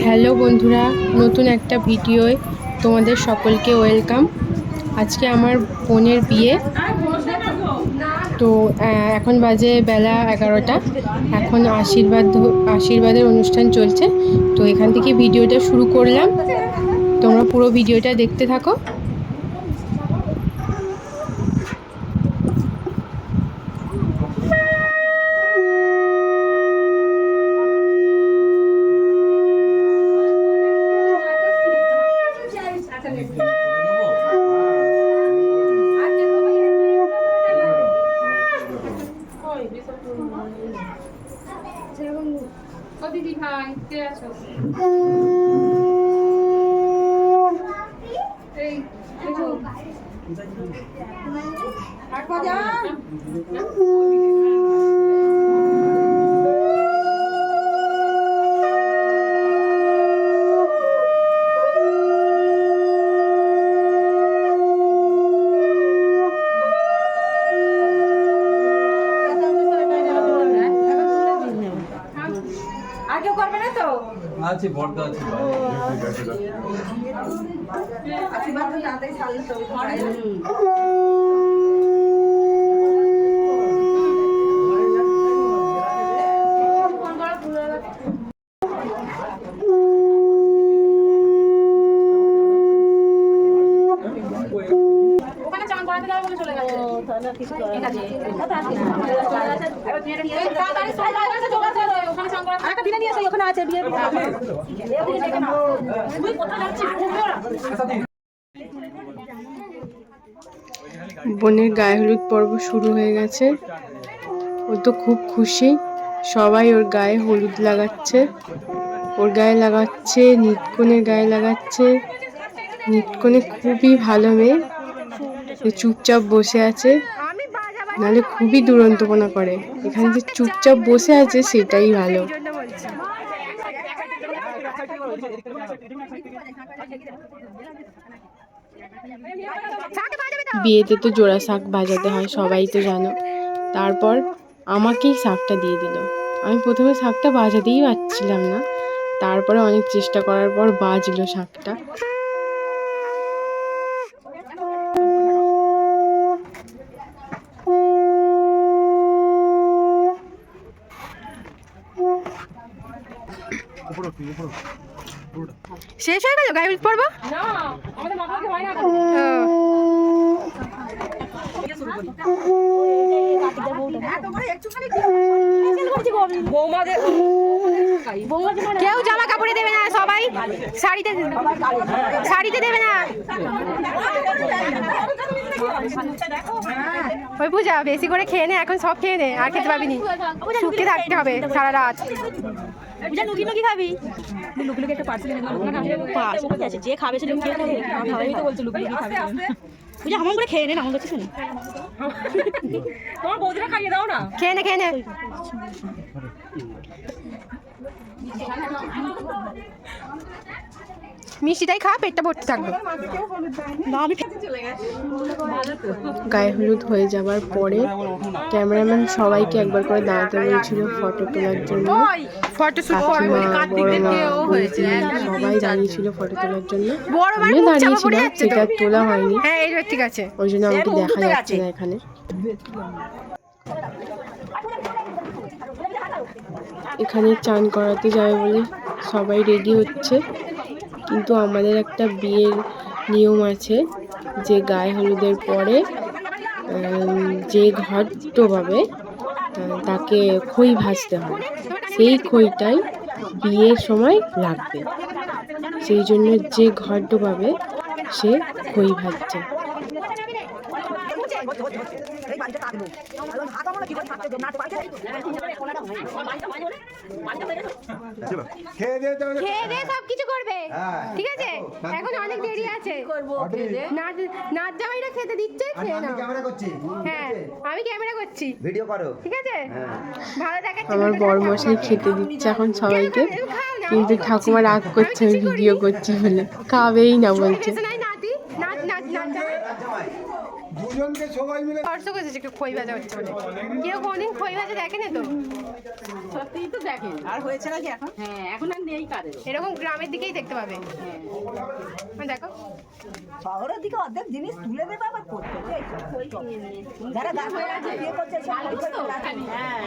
Hello বন্ধুরা, নতুন একটা ভিডিওয় তোমাদের সকলকে ওয়েলকাম। আজকে আমার বোনের বিয়ে। তো এখন বাজে বেলা 11টা। এখন আশীর্বাদের অনুষ্ঠান চলছে। তো এখান থেকে ভিডিওটা শুরু করলাম। তোমরা পুরো ভিডিওটা দেখতে থাকো। দিদি ভাই কে আছো? এই দেখো আছে বর্দা আছে ওখানে চান করাতে যাবে বলে চলে গেছে। তাহলে কিছু করে ঠিক আছে তাড়াতাড়ি সবাই আসে যোগাযোগ করো ওখানে চান করাতে আরেকটা দিনে নিয়ে এসে ওখানে আছে বিয়ে এদিকে দেখে নাও তুই কোথায় যাচ্ছিস বোনের গায়ে হলুদ পর্ব শুরু হয়ে গেছে। ও তো খুব খুশি। সবাই ওর গায়ে হলুদ লাগাচ্ছে, ওর গায়ে লাগাচ্ছে, নিতকনের গায়ে লাগাচ্ছে। নিতকনে খুবই ভালো মেয়ে, চুপচাপ বসে আছে, নাহলে খুবই দুরন্তপনা করে। এখানে যে চুপচাপ বসে আছে সেটাই ভালো। বিয়েতে তো জোড়া শাঁখ বাজাতে হয়, সবাই তো জানো। তারপর আমাকেই শাঁখটা দিয়ে দিল। আমি প্রথমে শাঁখটা বাজাতেই পারছিলাম না, তারপরে অনেক চেষ্টা করার পর বাজলো শাঁখটা। শেষ হয়ে গেল গায়ে হলুদ পর্ব? না আমাদের মাথাতে হয় না কেউ জামা কাপড়ে দেবে না, সবাই শাড়িতে দেবে না। ওই পূজা বেশি করে খেয়ে নে, এখন সব খেয়ে নে, আর খেতে পারবি নি, শুকিয়ে থাকতে হবে সারা রাত। খাবি লুকলুকি একটা পার্সেল আছে যে খাবে সে লুকিয়ে খাবে তো বলছে লুকলুকি খাবে বুঝা হামাম করে খেয়ে নে না আমার কাছে শুনি তোমার বৌদিরা খাইয়ে দাও না খেয়ে নে মিষ্টিটাই খা, পেটটা ভর্তি থাকবে। গায়ে হলুদ হয়ে যাবার পরে ক্যামেরাম্যান সবাইকে একবার করে দাঁড়াতে বলেছিল ফটো তোলার জন্য। সবাই দাঁড়িয়েছিল ফটো তোলার জন্য, আমিও দাঁড়িয়েছিলাম, সেটা তোলা হয়নি, ঠিক আছে, ওই জন্য আমাকে দেখা যাচ্ছে না এখানে। এখানে চান করাতে যাবে বলে সবাই রেডি হচ্ছে, কিন্তু আমাদের একটা বিয়ের নিয়ম আছে যে গায়ে হলুদের পরে যে ঘট পাবে তাকে খই ভাজতে হয়। সেই খইটাই বিয়ের সময় লাগবে, সেই জন্য যে ঘট পাবে সে খই ভাজছে। খেয়ে দে সব কিছু করবে, ঠিক আছে? এখন অনেক দেরি আছে, নাচ জামাইরা খেতে দিচ্ছে, খেয়ে নাও। হ্যাঁ আমি ক্যামেরা করছি, ভিডিও করো, ঠিক আছে? ভালো দেখাচ্ছে। আমার বড়মশাই খেতে দিচ্ছে এখন সবাইকে, কিন্তু ঠাকুমা রাগ করছে আমি ভিডিও করছি বলে, খাবেই না বলছে। দুজনকে সবাই মিলে খরচ করেছে একটু খই ভাজা হচ্ছে বলে, কেউ কোনদিন খই ভাজা দেখেনি তো, সত্যিই তো দেখেন। আর হয়েছে নাকি এখন? হ্যাঁ এখন এরকম গ্রামের দিকেই দেখতে পাবে। দেখো শহরের দিকে অর্ধেক জিনিস তুলে দেবে আবার করতে যারা গাছ বিয়ে করছে সব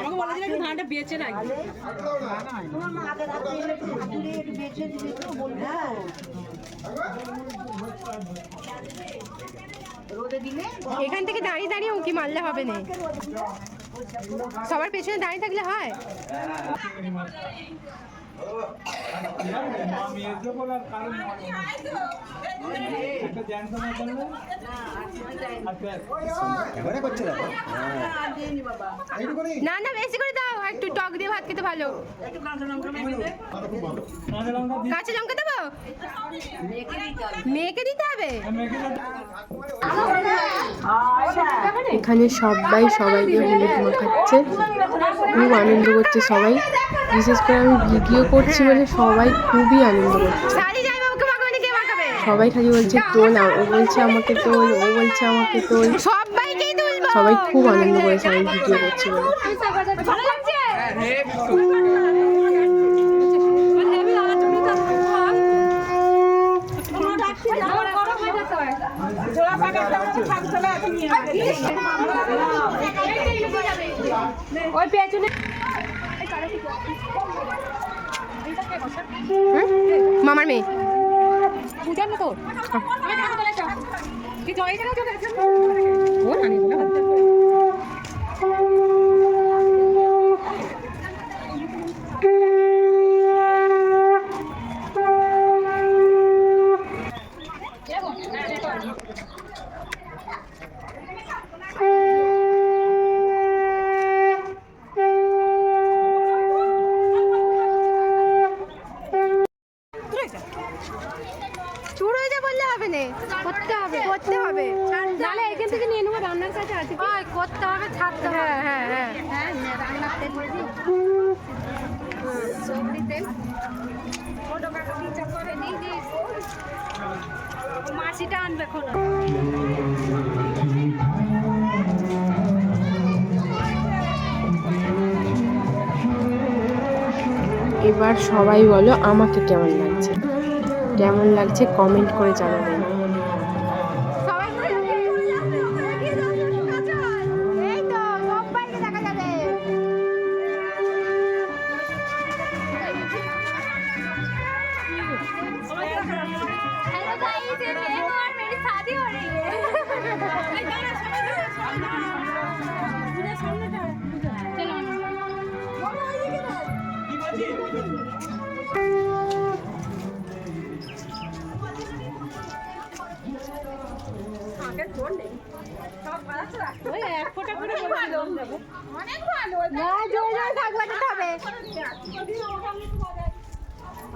আমাকে বলে দিলে ধানটা বেচে রাখি। তোমার মা আগে রাখতে এলে একটু হাতুড়ে একটু বেঁচে দিবে তো বলবে রোদে দিলে এখান থেকে দাঁড়িয়ে দাঁড়িয়ে উঁকি মারলে হবে না, সবার পেছনে দাঁড়িয়ে থাকলে হয়। না না বেশি করে দাও, একটু টক দিয়ে ভাত খেতে ভালো। কাঁচা লঙ্কা দেবো, মেয়েকে দিতে হবে। এখানে সবাই সবাইকে হলুদ মাখাচ্ছে, খুব আনন্দ করছে সবাই। বিশেষ করে আমি ভিডিও করছি বলে সবাই খুবই আনন্দ করছে। সবাই খালি বলছে তোল, ও বলছে আমাকে তোল, ও বলছে আমাকে তোল। সবাই খুব আনন্দ করেছে আমি ভিডিও করছি বলে। ওই পেছনে মামার মেয়ে পূজার মতো করতে হবে, করতে হবে, নাহলে এখান থেকে নিয়ে নেবো। রান্নার কাছে আছে, করতে হবে, ছাড়তে হবে। হ্যাঁ হ্যাঁ হ্যাঁ, রান্নার তেল বলছি, সবজি তেল ছোটো কাকা বিচার করে নিয়ে দিস, মাসিটা আনবে খোলা। এবার সবাই বলো আমাকে কেমন লাগছে, কেমন লাগছে কমেন্ট করে জানাবেন।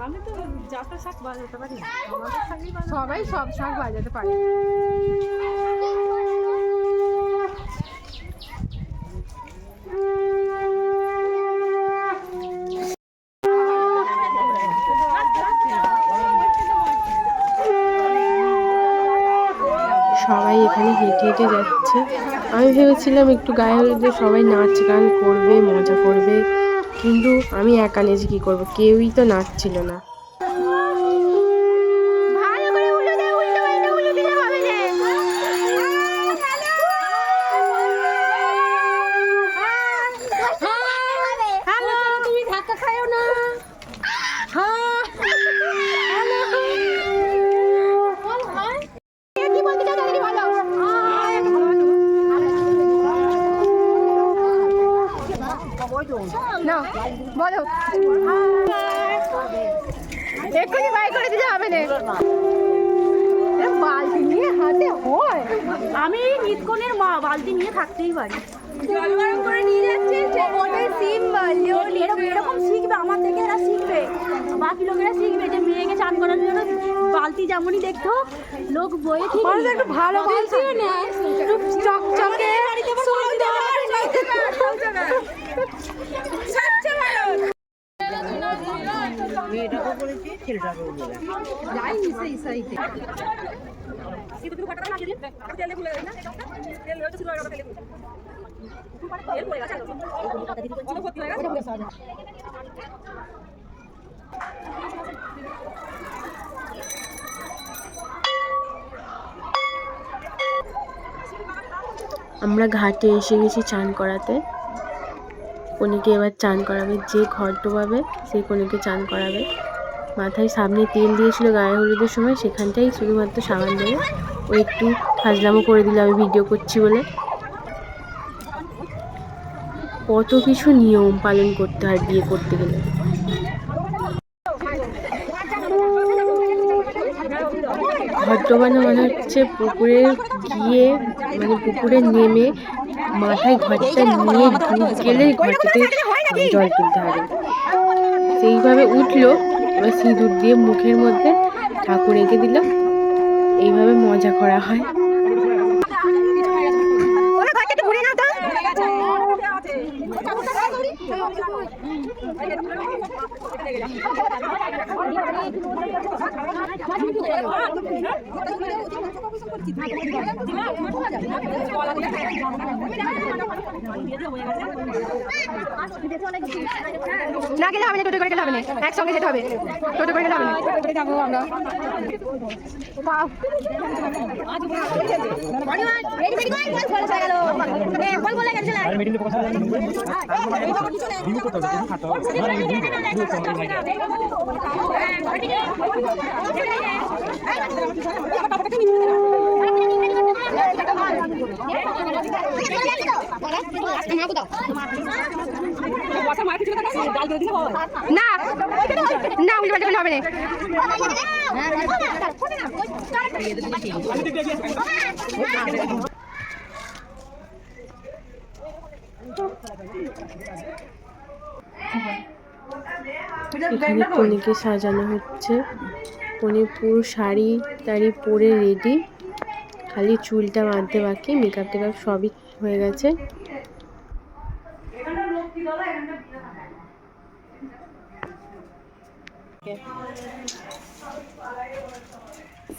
আমি তো যাতা শাক বাজাতে পারি, সবাই সব শাক বাজাতে পারে। সবাই এখানে হেঁটে হেঁটে যাচ্ছে। আমি ভেবেছিলাম একটু গায়ে হলুদে সবাই নাচ গান করবে, মজা করবে, কিন্তু আমি একা নেচে কী করবো, কেউই তো নাচছিল না। বলো এক্ষুনি বাই করে দিতে হবে না, বালতি নিয়ে হাতে হয়। আমি নিতকনের মা, বালতি নিয়ে থাকতেই পারি। জল গরম করে নিয়ে যাচ্ছে, এরকম শিখবে, আমার থেকে এরা শিখবে, বাকি লোকেরা শিখবে যে মেয়েকে চান করার জন্য বালতি যেমনই দেখতো লোক বয়ে ঠিক একটু ভালো বালতিও না, চকচকে মেয়েটাকেও বলেছি ছেলেটাকেও বলেছি যাইনি সেই সাইডে। আমরা ঘাটে এসে গেছি চান করাতে। কনেকে এবার চান করাবে, যে ঘর ডোবাবে সেই কনেকে চান করাবে। মাথায় সামনে তেল দিয়েছিল গায়ে হলুদের সময়, সেখানটাই শুধুমাত্র সাবান দেবে। ও একটু ফাজলামো করে দিল আমি ভিডিও করছি বলে। কত কিছু নিয়ম পালন করতে হয় বিয়ে করতে গেলে। ঘর ডোবানো মানে হচ্ছে পুকুরে গিয়ে, মানে পুকুরে নেমে মাথায় ঘরটা নিয়ে ডুব গেলে ঘরটাতে জল তুলতে হবে। সেইভাবে উঠলো, এবার সিঁদুর দিয়ে মুখের মধ্যে ঠাকুর এঁকে দিল। এইভাবে মজা করা হয়। না গেলে হবে না, টোটো করে গেলে হবে না, একসঙ্গে যেতে হবে। টোটো করে গেলে হবে না, যাবো আমরা। না না, উল্টো পাল্টা হবে না। এখানে কনেকে সাজানো হচ্ছে। কনে পুরো শাড়ি টাড়ি পরে রেডি, খালি চুলটা বাঁধতে বাকি। মেকআপ টেকআপ সবই হয়ে গেছে।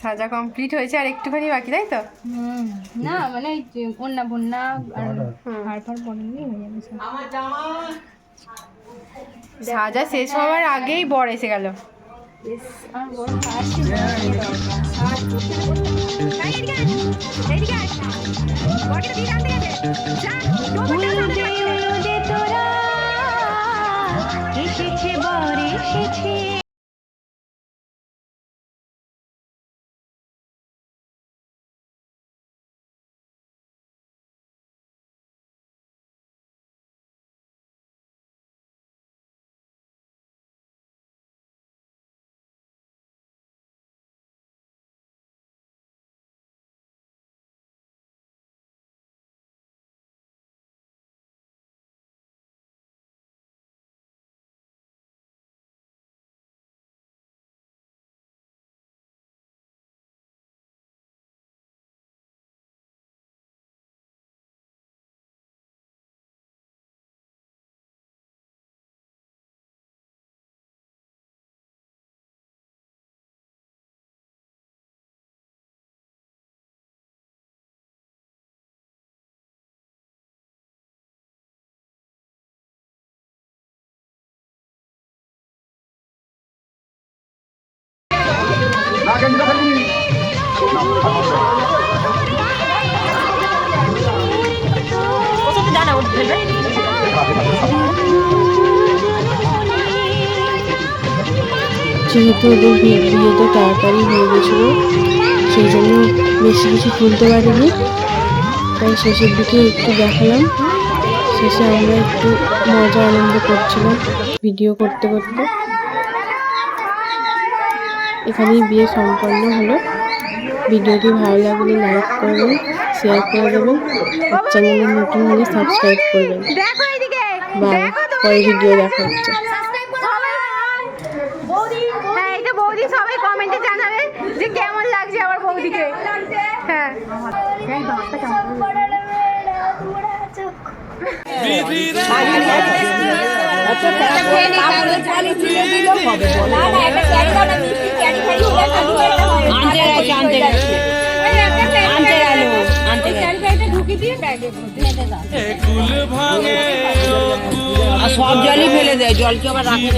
সাজা কমপ্লিট হয়েছে, আর একটুখানি বাকি, তাই তো? না মানে কন্যা বন্যা আর হাড়ফাড় পড়েনি হয়ে যাবে সব। সাজা শেষ হওয়ার আগেই বর এসে গেল। আর বড় কাজ ছিল যেহেতু ওদের বিয়েটা তাড়াতাড়ি হয়ে গেছিলো, সেই জন্য বেশি কিছু তুলতে পারিনি, তাই শেষের দিকে একটু দেখালাম। শেষে আমরা একটু মজা আনন্দ করছিলাম ভিডিও করতে করতে। এখানেই বিয়ে সম্পন্ন হলো। ভিডিওটি ভালো লাগলে লাইক করবেন, শেয়ার করে দেবেন, আর চ্যানেলে নতুন হলে সাবস্ক্রাইব করবেন। বাই, পরে ভিডিও দেখা হচ্ছে। বৌদি সবাই কমেন্টে জানাবে যে কেমন লাগছে আমার বৌদিকে। হ্যাঁ, সব জলই ফেলে দেয়, জলকে আবার রাখে